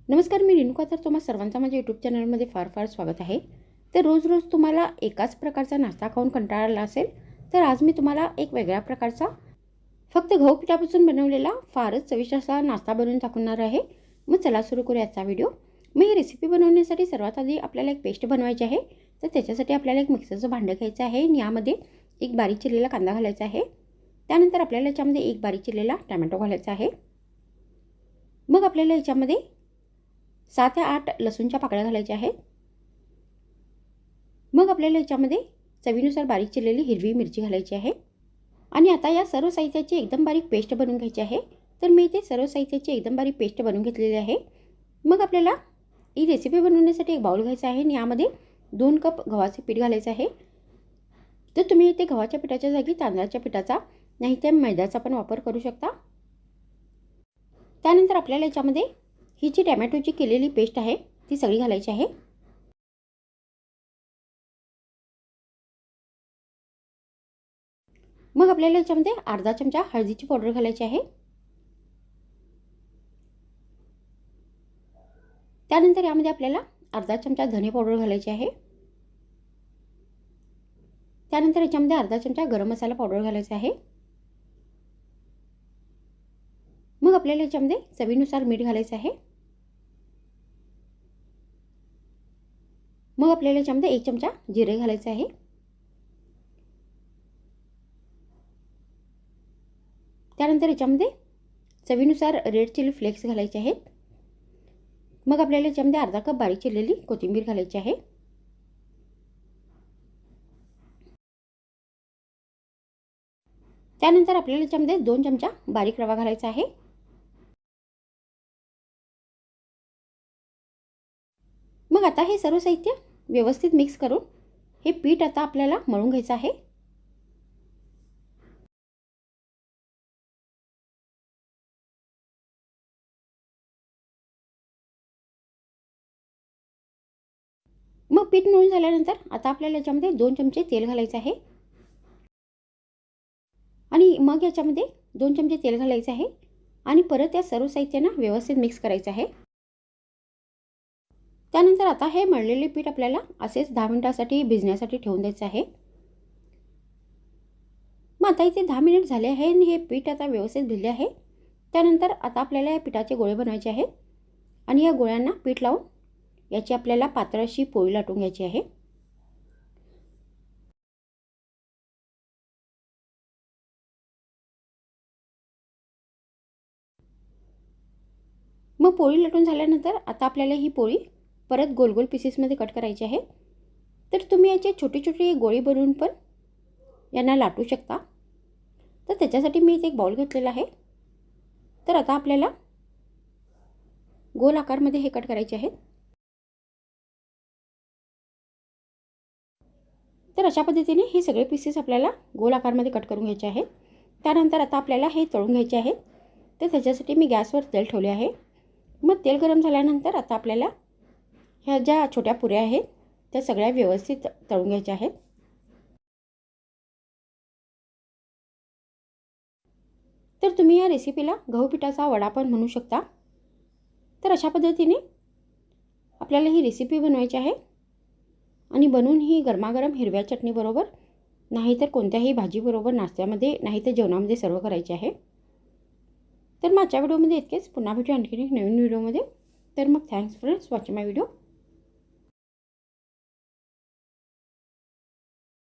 नमस्कार, मी रेणुका. तर तुम्हा सर्वांचा माझ्या यूट्यूब चॅनलमध्ये फार फार स्वागत आहे. तर रोज रोज तुम्हाला एकाच प्रकारचा नाश्ता खाऊन कंटाळा आला असेल, तर आज मी तुम्हाला एक वेगळ्या प्रकारचा फक्त गहू पिठापासून बनवलेला फारच चविष्ट असा नाश्ता बनवून दाखवणार आहे. मग चला सुरू करू याचा व्हिडिओ. मग ही रेसिपी बनवण्यासाठी सर्वात आधी आपल्याला एक पेस्ट बनवायची आहे. तर त्याच्यासाठी आपल्याला एक मिक्सरचं भांडं घ्यायचं आहे आणि यामध्ये एक बारीक चिरलेला कांदा घालायचा आहे. त्यानंतर आपल्याला याच्यामध्ये एक बारीक चिरलेला टोमॅटो घालायचा आहे. मग आपल्याला याच्यामध्ये 7 ते 8 लसूणच्या पाकळ्या घालायच्या आहेत. मग आपल्याला याच्यामध्ये चवीनुसार बारीक चिरलेली हिरवी मिरची घालायची आहे. आणि आता या सर्व साहित्याची एकदम बारीक पेस्ट बनवून घ्यायची आहे. तर मी इथे सर्व साहित्याची एकदम बारीक पेस्ट बनवून घेतलेली आहे. मग आपल्याला ही रेसिपी बनवण्यासाठी एक बाउल घ्यायचा आहे आणि यामध्ये 2 कप गव्हाचे पीठ घालायचे आहे. तर तुम्ही इथे गव्हाच्या पिठाच्या जागी तांदळाच्या पिठाचा नाही तर मैद्याचा पण वापर करू शकता. त्यानंतर आपल्याला याच्यामध्ये ही जी टोमॅटोची केलेली पेस्ट आहे ती सगळी घालायची आहे. मग आपल्याला याच्यामध्ये अर्धा चमचा हळदीची पावडर घालायची आहे. त्यानंतर यामध्ये आपल्याला अर्धा चमचा धने पावडर घालायची आहे. त्यानंतर याच्यामध्ये अर्धा चमचा गरम मसाला पावडर घालायचा आहे. मग आपल्याला याच्यामध्ये चवीनुसार मीठ घालायचं आहे. मग आपल्याला याच्यामध्ये 1 चमचा जिरे घालायचे आहे. त्यानंतर याच्यामध्ये चवीनुसार रेड चिली फ्लेक्स घालायचे आहेत. मग आपल्याला याच्यामध्ये अर्धा कप बारीक चिरलेली कोथिंबीर घालायची आहे. त्यानंतर आपल्याला याच्यामध्ये 2 चमचा बारीक रवा घालायचा आहे. मग आता हे सर्व साहित्य व्यवस्थित मिक्स करून हे पीठ आता आपल्याला मळून घ्यायचं आहे. मग पीठ मळून झाल्यानंतर आता आपल्याला याच्यामध्ये 2 चमचे तेल घालायचे आहे. आणि मग याच्यामध्ये 2 चमचे तेल घालायचे आहे आणि परत या सर्व साहित्यांना व्यवस्थित मिक्स करायचं आहे. त्यानंतर आता हे मळलेले पीठ आपल्याला असेच 10 मिनिटांसाठी भिजण्यासाठी ठेवून द्यायचं आहे. मग आता इथे 10 मिनिट झाले आहे आणि हे पीठ आता व्यवस्थित भिजले आहे. त्यानंतर आता आपल्याला या पिठाचे गोळे बनवायचे आहेत आणि या गोळ्यांना पीठ लावून याची आपल्याला पातळ अशी पोळी लाटून घ्यायची आहे. मग पोळी लाटून झाल्यानंतर आता आपल्याला ही पोळी परत गोल गोल पीसेसमध्ये कट करायची आहे. तर तुम्ही याचे छोटी छोटी गोळी बनवून पण यांना लाटू शकता. तर त्याच्यासाठी मी इथे एक बाउल घेतलेला आहे. तर आता आपल्याला गोल आकारमध्ये हे कट करायचे आहेत. तर अशा पद्धतीने हे सगळे पीसेस आपल्याला गोल आकारमध्ये कट करून घ्यायचे आहेत. त्यानंतर आता आपल्याला हे तळून घ्यायचे आहेत. तर त्याच्यासाठी मी गॅसवर तेल ठेवले आहे. मग तेल गरम झाल्यानंतर आता आपल्याला ह्या ज्या छोट्या पुऱ्या आहेत त्या सगळ्या व्यवस्थित तळून घ्यायच्या आहेत. तर तुम्ही या रेसिपीला गहू पिठाचा वडा पण म्हणू शकता. तर अशा पद्धतीने आपल्याला ही रेसिपी बनवायची आहे आणि बनवून ही गरमागरम हिरव्या चटणीबरोबर नाहीतर कोणत्याही भाजीबरोबर नाश्त्यामध्ये नाहीतर जेवणामध्ये सर्व करायची आहे. तर माझ्या व्हिडिओमध्ये इतकेच. पुन्हा भेटू आणखीन एक नवीन व्हिडिओमध्ये. तर मग thanks for watching my video.